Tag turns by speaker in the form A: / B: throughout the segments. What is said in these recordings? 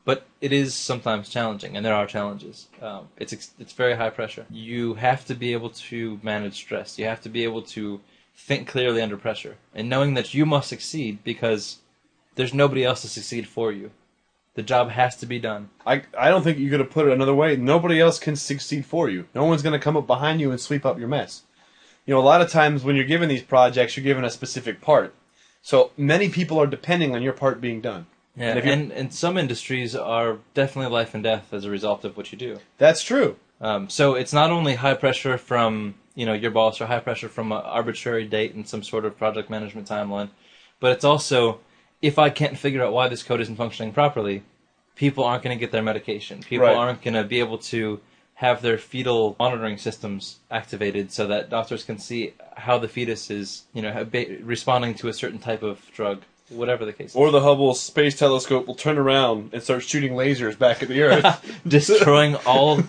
A: But it is sometimes challenging, and there are challenges. It's very high pressure. You have to be able to manage stress. You have to be able to think clearly under pressure, and knowing that you must succeed because there's nobody else to succeed for you. The job has to be done.
B: I don't think you could have put it another way. Nobody else can succeed for you. No one's going to come up behind you and sweep up your mess. You know, a lot of times when you're given these projects, you're given a specific part. So many people are depending on your part being done.
A: Yeah, and some industries are definitely life and death as a result of what you do.
B: That's true.
A: So it's not only high pressure from your boss or high pressure from an arbitrary date and some sort of project management timeline, but it's also, if I can't figure out why this code isn't functioning properly, people aren't going to get their medication. People aren't going to be able to have their fetal monitoring systems activated so that doctors can see how the fetus is, responding to a certain type of drug, whatever the case is.
B: Or the Hubble Space Telescope will turn around and start shooting lasers back at the Earth.
A: Destroying all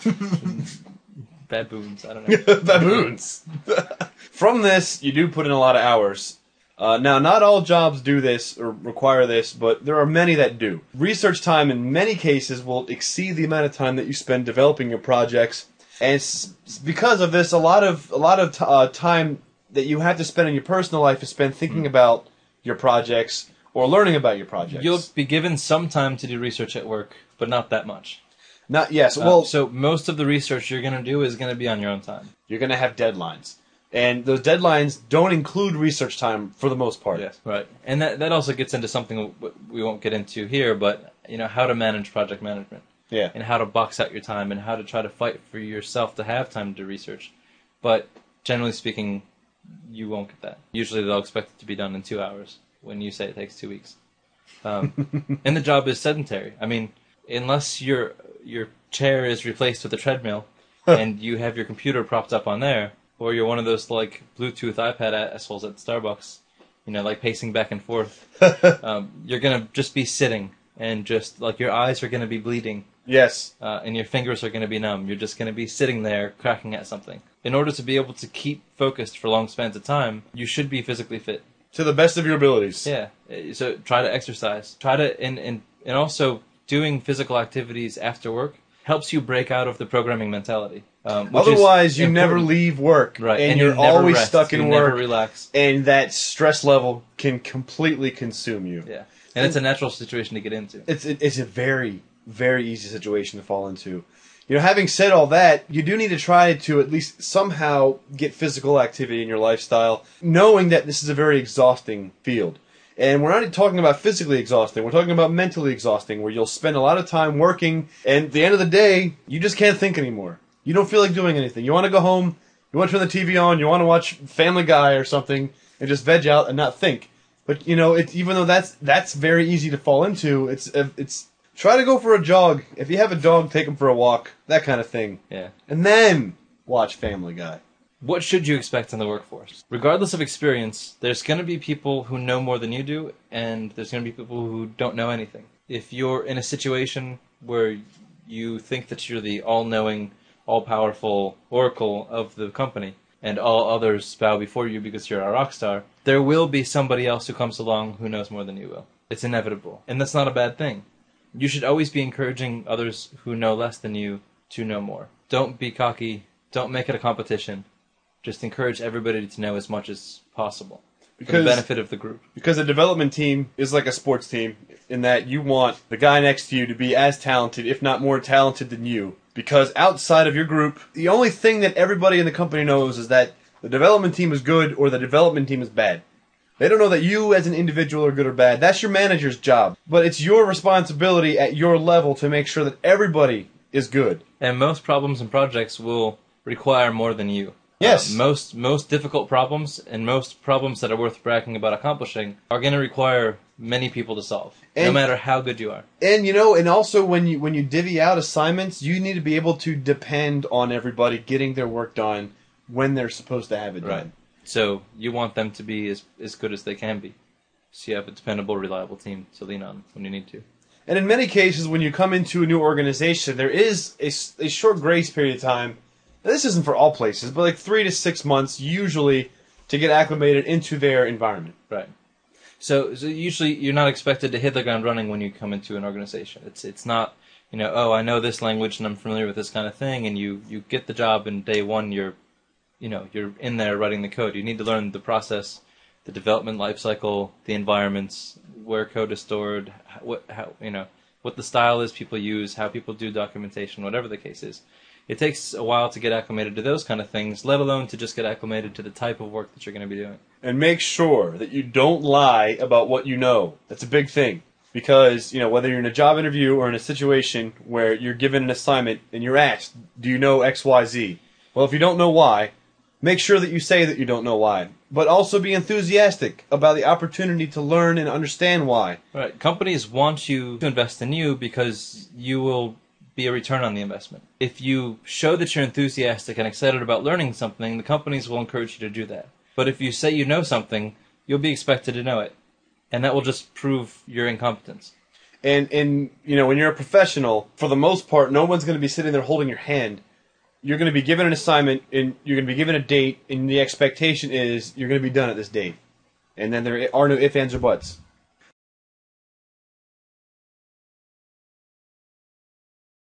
A: baboons. I don't know.
B: Baboons. From this, you do put in a lot of hours. Now, not all jobs do this or require this, but there are many that do. Research time in many cases will exceed the amount of time that you spend developing your projects, and because of this, a lot of time that you have to spend in your personal life is spent thinking about your projects or learning about your projects.
A: You'll be given some time to do research at work, but not that much.
B: Not yes. Well,
A: so most of the research you're going to do is going to be on your own time.
B: You're going to have deadlines. And those deadlines don't include research time for the most part.
A: Yes, right. And that also gets into something we won't get into here, but how to manage project management.
B: Yeah.
A: And how to box out your time and how to try to fight for yourself to have time to do research. But generally speaking, you won't get that. Usually they'll expect it to be done in 2 hours when you say it takes 2 weeks. And the job is sedentary. I mean, unless your chair is replaced with a treadmill and you have your computer propped up on there, or you're one of those like Bluetooth iPad assholes at Starbucks, like pacing back and forth. You're gonna just be sitting, and just like your eyes are gonna be bleeding.
B: Yes.
A: And your fingers are gonna be numb. You're just gonna be sitting there cracking at something. In order to be able to keep focused for long spans of time, you should be physically fit
B: to the best of your abilities.
A: Yeah. So try to exercise. Try to and also doing physical activities after work helps you break out of the programming mentality.
B: Otherwise, you never leave work,
A: right?
B: And you're always stuck in work.
A: Never relax,
B: and that stress level can completely consume you.
A: Yeah, and it's a natural situation to get into.
B: It's a very, very easy situation to fall into. Having said all that, you do need to try to at least somehow get physical activity in your lifestyle, knowing that this is a very exhausting field. And we're not talking about physically exhausting. We're talking about mentally exhausting, where you'll spend a lot of time working, and at the end of the day, you just can't think anymore. You don't feel like doing anything. You want to go home, you want to turn the TV on, you want to watch Family Guy or something, and just veg out and not think. But, even though that's very easy to fall into, it's try to go for a jog. If you have a dog, take him for a walk, that kind of thing.
A: Yeah.
B: And then watch Family Guy.
A: What should you expect in the workforce? Regardless of experience, there's going to be people who know more than you do, and there's going to be people who don't know anything. If you're in a situation where you think that you're the all-knowing, all-powerful oracle of the company, and all others bow before you because you're a rock star, there will be somebody else who comes along who knows more than you will. It's inevitable. And that's not a bad thing. You should always be encouraging others who know less than you to know more. Don't be cocky. Don't make it a competition. Just encourage everybody to know as much as possible for the benefit of the group. Because
B: a development team is like a sports team in that you want the guy next to you to be as talented, if not more talented than you. Because outside of your group, the only thing that everybody in the company knows is that the development team is good or the development team is bad. They don't know that you as an individual are good or bad. That's your manager's job. But it's your responsibility at your level to make sure that everybody is good.
A: And most problems and projects will require more than you.
B: Yes.
A: Most difficult problems and most problems that are worth bragging about accomplishing are going to require many people to solve, no matter how good you are.
B: And and also when you divvy out assignments, you need to be able to depend on everybody getting their work done when they're supposed to have it done.
A: Right. So you want them to be as good as they can be. So you have a dependable, reliable team to lean on when you need to.
B: And in many cases, when you come into a new organization, there is a short grace period of time. Now, this isn't for all places, but like 3 to 6 months usually to get acclimated into their environment.
A: Right. So usually you're not expected to hit the ground running when you come into an organization. It's not, oh, I know this language and I'm familiar with this kind of thing, and you get the job and day one you're in there writing the code. You need to learn the process, the development life cycle, the environments, where code is stored, what the style is people use, how people do documentation, whatever the case is. It takes a while to get acclimated to those kind of things, let alone to just get acclimated to the type of work that you're going to be doing.
B: And make sure that you don't lie about what you know. That's a big thing. Because, whether you're in a job interview or in a situation where you're given an assignment and you're asked, do you know X, Y, Z? Well, if you don't know why, make sure that you say that you don't know why. But also be enthusiastic about the opportunity to learn and understand why.
A: Right. Companies want you to invest in you because you will be a return on the investment. If you show that you're enthusiastic and excited about learning something, the companies will encourage you to do that. But if you say you know something, you'll be expected to know it. And that will just prove your incompetence.
B: And when you're a professional, for the most part, no one's going to be sitting there holding your hand. You're going to be given an assignment, and you're going to be given a date, and the expectation is you're going to be done at this date. And then there are no ifs, ands, or buts.